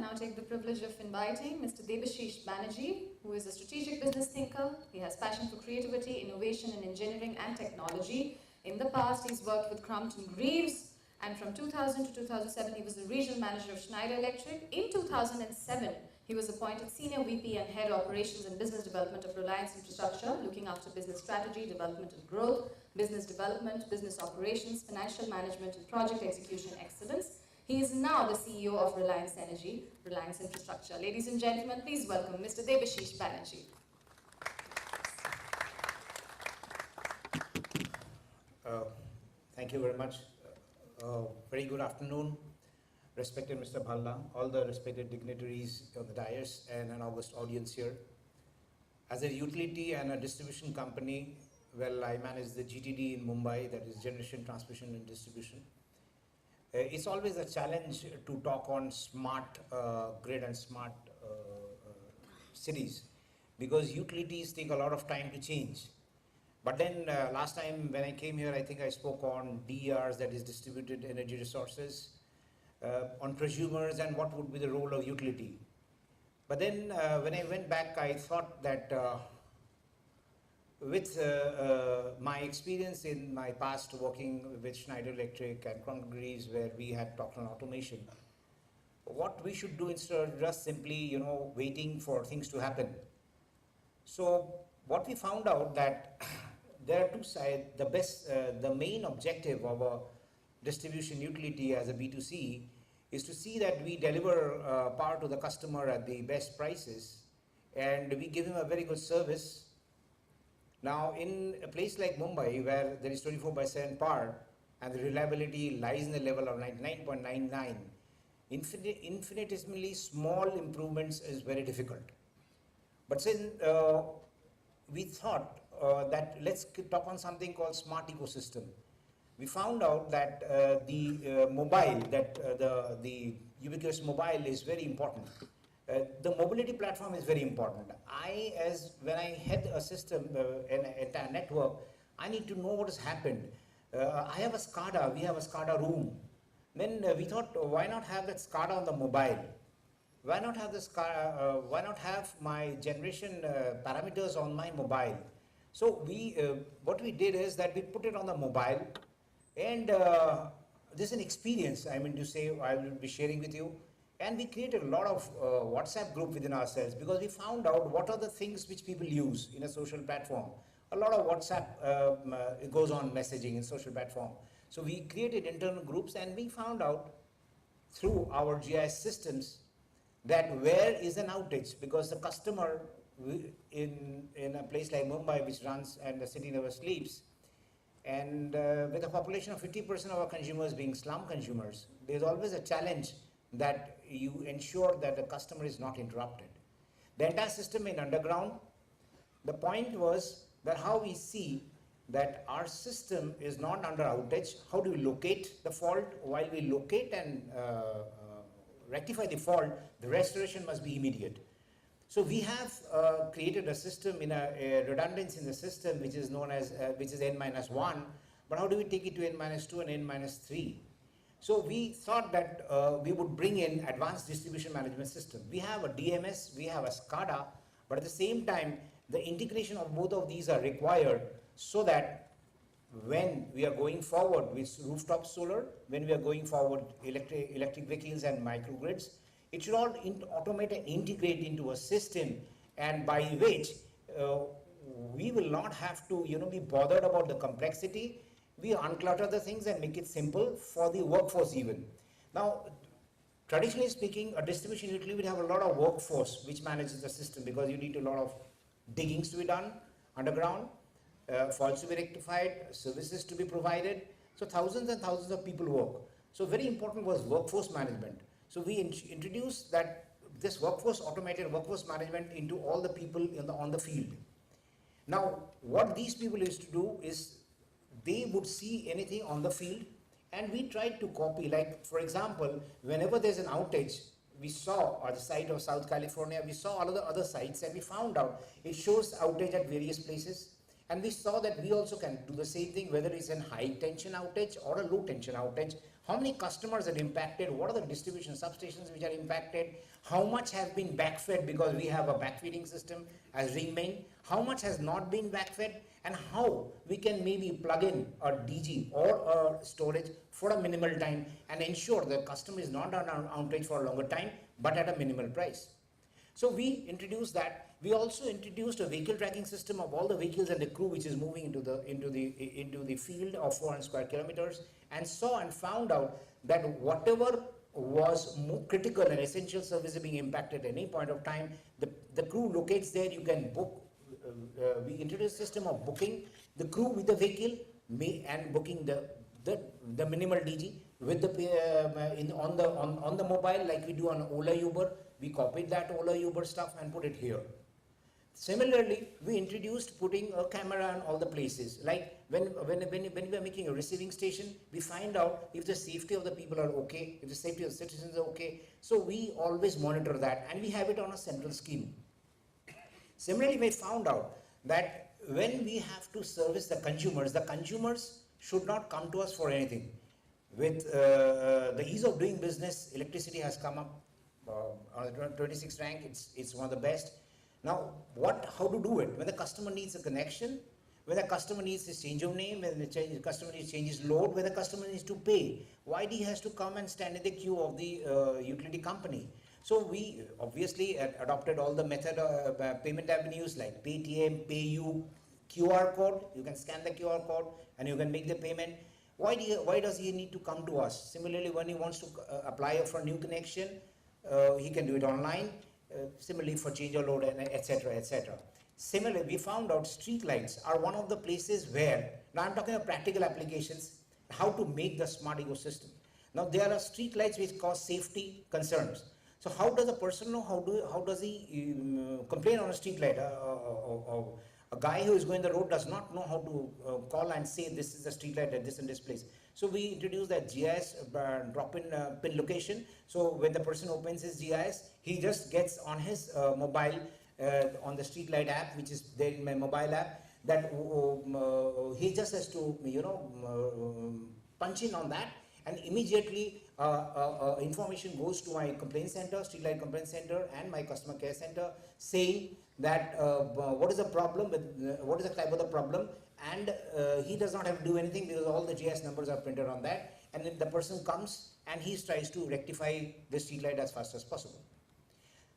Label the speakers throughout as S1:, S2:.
S1: Now take the privilege of inviting Mr. Debashis Banerjee, who is a strategic business thinker. He has passion for creativity, innovation in engineering and technology. In the past, he's worked with Crompton Greaves, and from 2000 to 2007, he was the regional manager of Schneider Electric. In 2007, he was appointed Senior VP and Head Operations and Business Development of Reliance Infrastructure, looking after business strategy, development and growth, business development, business operations, financial management, and project execution excellence. He is now the CEO of Reliance Energy, Reliance Infrastructure. Ladies and gentlemen, please welcome Mr. Debashis Banerjee.
S2: Thank you very much. Very good afternoon, respected Mr. Bhalla, all the respected dignitaries on the dais and an august audience here. As a utility and a distribution company, well, I manage the GTD in Mumbai, that is Generation, Transmission and Distribution. It's always a challenge to talk on smart grid and smart cities, because utilities take a lot of time to change. But then last time when I came here, I think I spoke on DERs, that is distributed energy resources, on prosumers and what would be the role of utility. But then when I went back, I thought that with my experience in my past working with Schneider Electric and Crompton Greaves, where we had talked on automation, what we should do instead of just simply, waiting for things to happen. So what we found out that there are two sides. The main objective of a distribution utility as a B2C is to see that we deliver power to the customer at the best prices, and we give him a very good service. Now, in a place like Mumbai, where there is 24/7 power and the reliability lies in the level of 99.99, infinitesimally small improvements is very difficult. But since we thought that let's talk on something called smart ecosystem. We found out that the mobile, the ubiquitous mobile is very important. The mobility platform is very important. When I head a system, an entire network, I need to know what has happened. I have a SCADA, we have a SCADA room. Then we thought, why not have that SCADA on the mobile? Why not have the SCADA, why not have my generation parameters on my mobile? So what we did is that we put it on the mobile, and this is an experience, I mean to say, I will be sharing with you. And we created a lot of WhatsApp group within ourselves, because we found out what are the things which people use in a social platform. A lot of WhatsApp goes on messaging in social platform. So we created internal groups, and we found out through our GIS systems that where is an outage, because the customer in a place like Mumbai, which runs and the city never sleeps, and with a population of 50% of our consumers being slum consumers, there's always a challenge that you ensure that the customer is not interrupted. The entire system in underground, the point was that how we see that our system is not under outage, how do we locate the fault? While we locate and rectify the fault, the restoration must be immediate. So we have created a system in a redundancy in the system which is known as, which is n-1, but how do we take it to n-2 and n-3? So we thought that we would bring in advanced distribution management system. We have a DMS, we have a SCADA, but at the same time, the integration of both of these are required, so that when we are going forward with rooftop solar, when we are going forward electric vehicles and microgrids, it should all automate and integrate into a system, and by which we will not have to be bothered about the complexity. We unclutter the things and make it simple for the workforce even. Now, traditionally speaking, a distribution utility would have a lot of workforce which manages the system, because you need a lot of diggings to be done underground, faults to be rectified, services to be provided. So thousands and thousands of people work. So very important was workforce management. So we introduced that this automated workforce management into all the people on the field. Now, what these people used to do is they would see anything on the field, and we tried to copy. Like, for example, whenever there's an outage, we saw on the site of South California, we saw all of the other sites, and we found out it shows outage at various places. And we saw that we also can do the same thing, whether it's a high tension outage or a low tension outage. how many customers are impacted, what are the distribution substations which are impacted, how much has been backfed because we have a backfeeding system as ring main, how much has not been backfed, and how we can maybe plug in a DG or a storage for a minimal time and ensure the customer is not on outage for a longer time but at a minimal price. So we introduced that. We also introduced a vehicle tracking system of all the vehicles and the crew which is moving into the field of 400 square kilometers, and saw and found out that whatever was more critical and essential services being impacted at any point of time, the crew locates there. You can book. We introduced a system of booking the crew with the vehicle and booking the minimal DG with the on the mobile, like we do on Ola Uber. We copied that Ola Uber stuff and put it here. Similarly, we introduced putting a camera in all the places. Like when we are making a receiving station, we find out if the safety of the people are okay, if the safety of the citizens are okay. So we always monitor that, and we have it on a central scheme. Similarly, we found out that when we have to service the consumers should not come to us for anything. With the ease of doing business, electricity has come up on the 26th rank. It's one of the best. Now, how to do it? When the customer needs a connection, when the customer needs a change of name, when the customer needs changes load, when the customer needs to pay, why he has to come and stand in the queue of the utility company? So we obviously adopted all the payment avenues like Paytm, PayU, QR code. You can scan the QR code and you can make the payment. Why does he need to come to us? Similarly, when he wants to apply for a new connection, he can do it online. Similarly for change of load, etc., etc. Similarly, we found out street lights are one of the places where, now I'm talking about practical applications, how to make the smart ecosystem. Now there are street lights which cause safety concerns. So how does a person know, how does he complain on a street light? A guy who is going the road does not know how to call and say this is a street light at this and this place. So we introduced that GIS drop-in pin location. So when the person opens his GIS, he just gets on his mobile, on the street light app, which is there in my mobile app, that he just has to, punch in on that, and immediately information goes to my complaint center, street light complaint center, and my customer care center, saying that what is the problem, what is the type of the problem, and he does not have to do anything because all the GIS numbers are printed on that, and then the person comes and he tries to rectify the street light as fast as possible.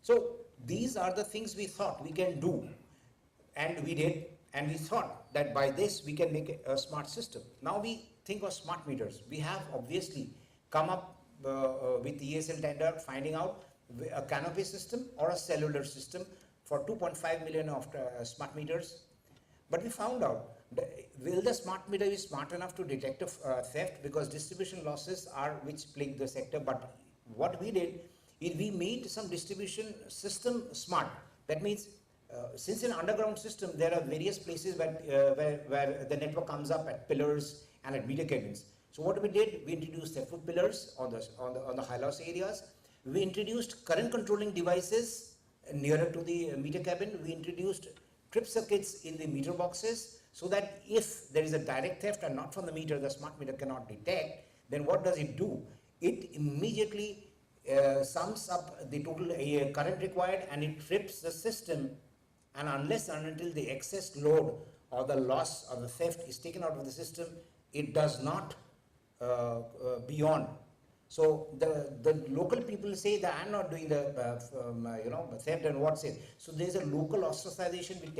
S2: So these are the things we thought we can do, and we did, and we thought that by this we can make a smart system. Now we think of smart meters. We have obviously come up with the ESL tender, finding out a canopy system or a cellular system for 2.5 million of smart meters. But we found out, will the smart meter be smart enough to detect theft, because distribution losses are which plague the sector. But what we did is we made some distribution system smart. That means since in underground system there are various places where the network comes up at pillars and at meter cabins. So what we did, we introduced theft pillars on the high loss areas. We introduced current controlling devices nearer to the meter cabin. We introduced trip circuits in the meter boxes, so that if there is a direct theft and not from the meter, the smart meter cannot detect, then what does it do? It immediately sums up the total current required, and it trips the system, and unless and until the excess load or the loss or the theft is taken out of the system, it does not beyond. So the local people say that I'm not doing the theft, and what's it? So there's a local ostracization which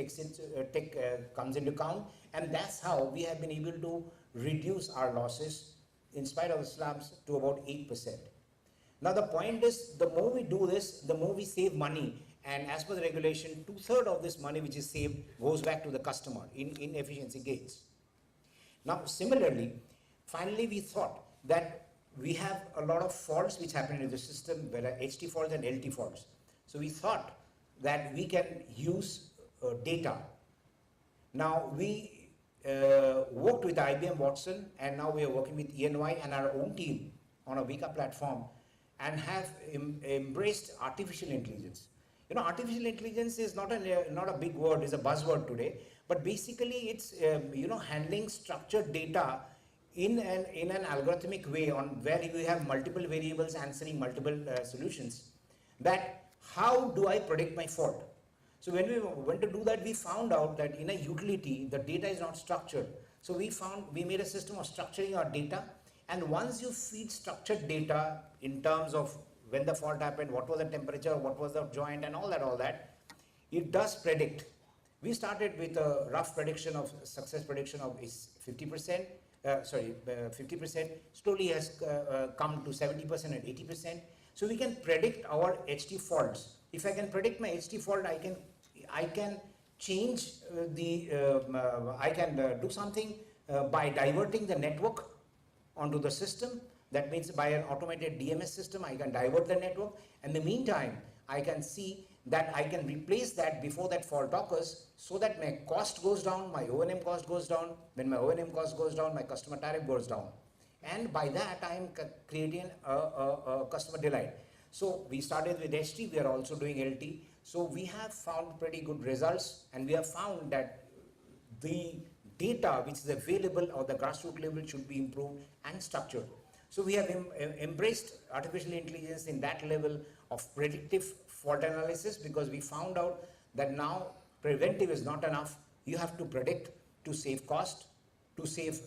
S2: comes into account, and that's how we have been able to reduce our losses in spite of the slums to about 8%. Now the point is, the more we do this, the more we save money, and as per the regulation, 2/3 of this money which is saved goes back to the customer in efficiency gains. Now similarly, finally we thought that we have a lot of faults which happen in the system, where are HT faults and LT faults. So we thought that we can use data. Now we worked with IBM Watson, and now we are working with ENY and our own team on a Vika platform, and have embraced artificial intelligence. Artificial intelligence is not a big word, it's a buzzword today, but basically it's handling structured data in an algorithmic way on where you have multiple variables answering multiple solutions, that how do I predict my fault? So when we went to do that, we found out that in a utility, the data is not structured. So we made a system of structuring our data, and once you feed structured data in terms of when the fault happened, what was the temperature, what was the joint, and all that, it does predict. We started with a rough prediction of success prediction of is 50%, 50%, slowly has come to 70% and 80%. So we can predict our HT faults. If I can predict my HT fault, I can change I can do something by diverting the network onto the system. That means by an automated DMS system, I can divert the network. In the meantime, I can see that I can replace that before that fault occurs, so that my cost goes down, my O&M cost goes down. When my O&M cost goes down, my customer tariff goes down. And by that, I am creating a customer delight. So we started with HT, we are also doing LT. So we have found pretty good results, and we have found that the data which is available or the grassroots level should be improved and structured. So we have embraced artificial intelligence in that level of predictive fault analysis, because we found out that now preventive is not enough. You have to predict to save cost, to save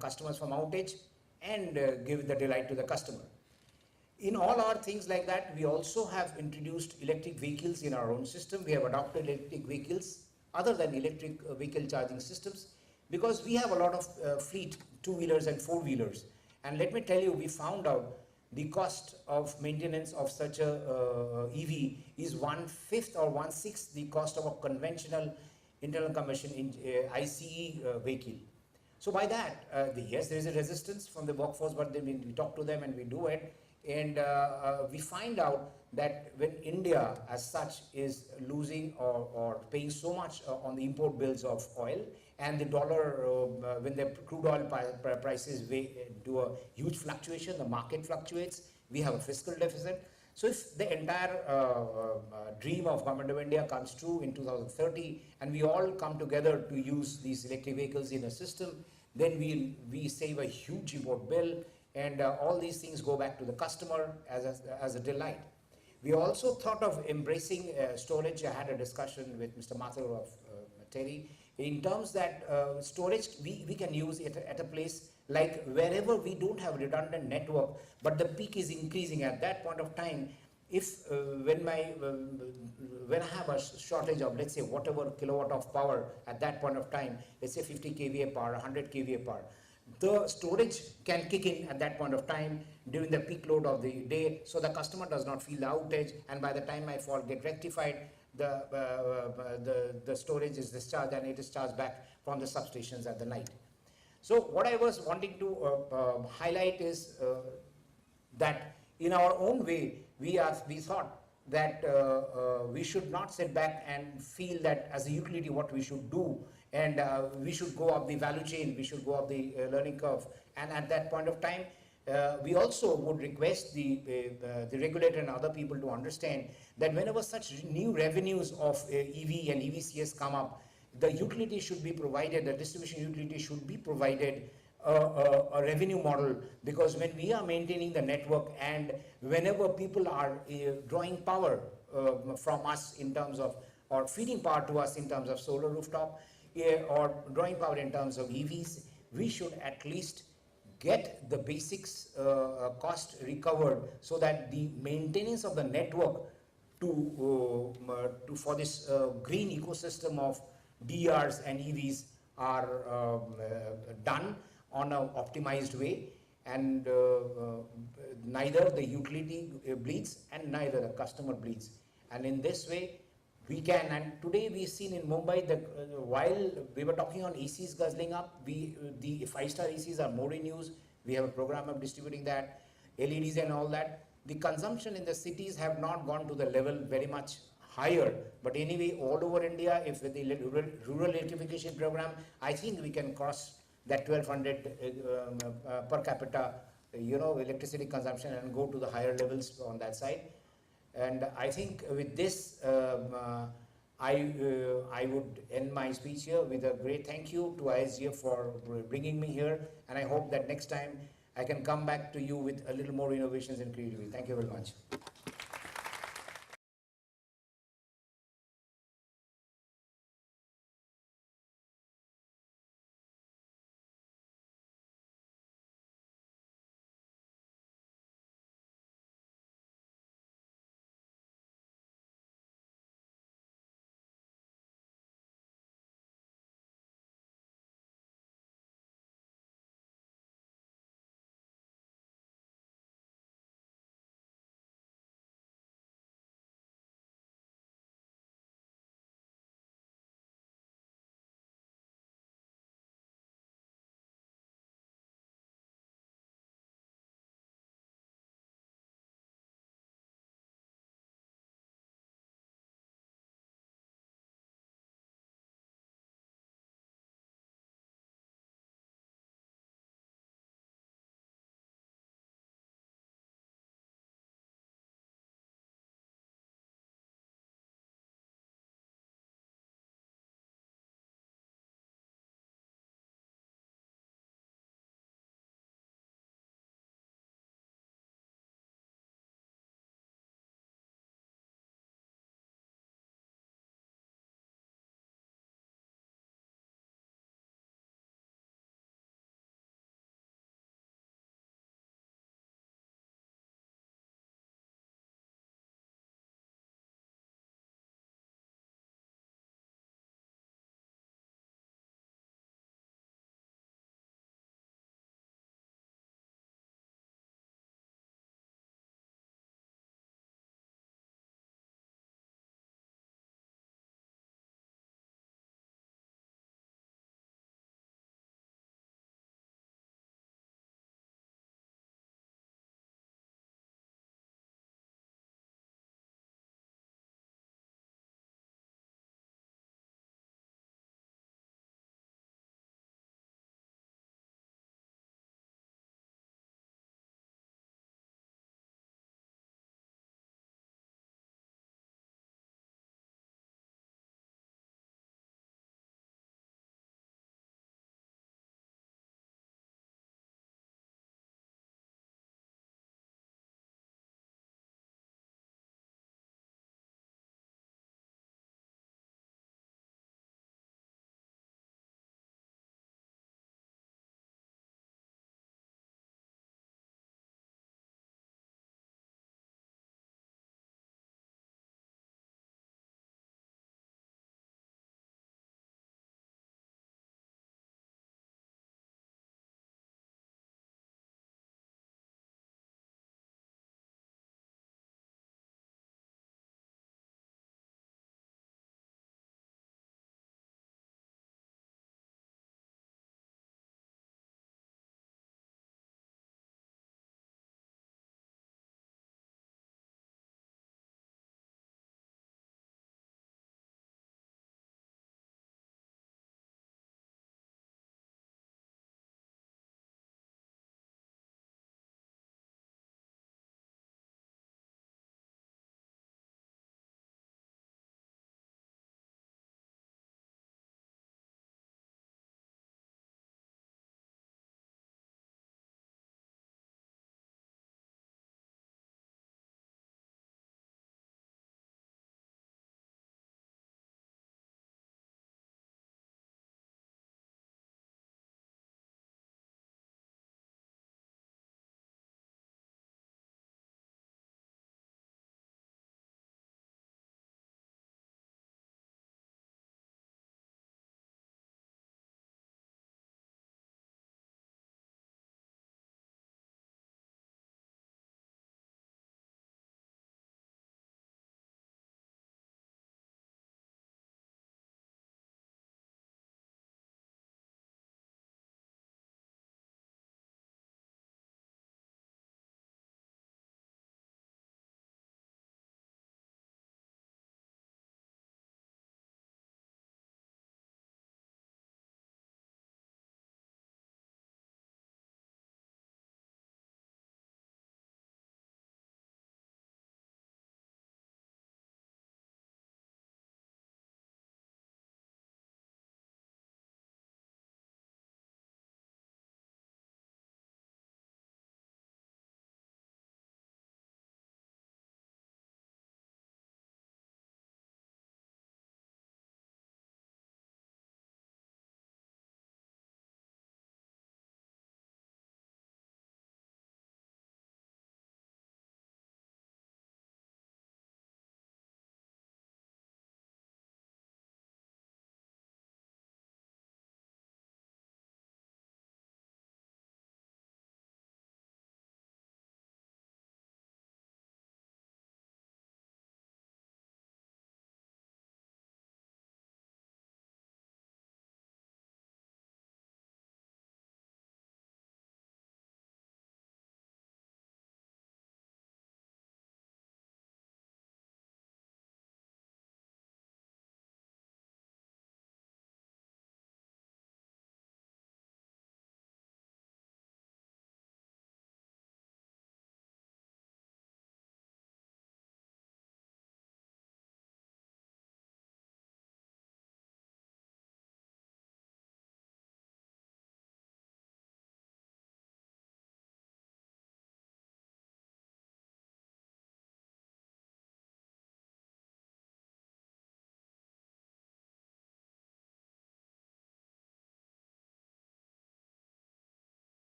S2: customers from outage, and give the delight to the customer. In all our things like that, we also have introduced electric vehicles in our own system. We have adopted electric vehicles other than electric vehicle charging systems, because we have a lot of fleet, two-wheelers and four-wheelers. And let me tell you, we found out the cost of maintenance of such a EV is 1/5 or 1/6 the cost of a conventional internal combustion ICE vehicle. So by that, yes, there is a resistance from the workforce, but then we talk to them and we do it. And we find out that when India as such is losing or paying so much on the import bills of oil, and the dollar, when the crude oil prices do a huge fluctuation, the market fluctuates, we have a fiscal deficit. So if the entire dream of Government of India comes true in 2030, and we all come together to use these electric vehicles in a system, then we save a huge import bill, and all these things go back to the customer as a delight. We also thought of embracing storage. I had a discussion with Mr. Mathur of Terry in terms that storage we can use it at a place like wherever we don't have redundant network, but the peak is increasing at that point of time. If when I have a shortage of, let's say, whatever kilowatt of power at that point of time, let's say 50 kVA power, 100 kVA power, the storage can kick in at that point of time during the peak load of the day, so the customer does not feel the outage, and by the time my fault get rectified, the storage is discharged and it is charged back from the substations at the night. So what I was wanting to highlight is that in our own way, we thought that we should not sit back and feel that as a utility what we should do, and we should go up the value chain, we should go up the learning curve. And at that point of time, we also would request the regulator and other people to understand that whenever such new revenues of EV and EVCS come up, the utility should be provided, the distribution utility should be provided a revenue model, because when we are maintaining the network and whenever people are drawing power from us in terms of, or feeding power to us in terms of solar rooftop, or drawing power in terms of EVs, we should at least get the basics cost recovered, so that the maintenance of the network for this green ecosystem of DRs and EVs are done on an optimized way, and neither the utility bleeds and neither the customer bleeds. And in this way, we can, and today we've seen in Mumbai that while we were talking on ACs guzzling up, the 5-star ACs are more in use. We have a program of distributing that, LEDs and all that. The consumption in the cities have not gone to the level very much higher, but anyway, all over India, if with the rural electrification program, I think we can cross that 1200 per capita, electricity consumption, and go to the higher levels on that side. And I think with this, I would end my speech here with a great thank you to ISGF for bringing me here, and I hope that next time I can come back to you with a little more innovations and creativity. Thank you very much.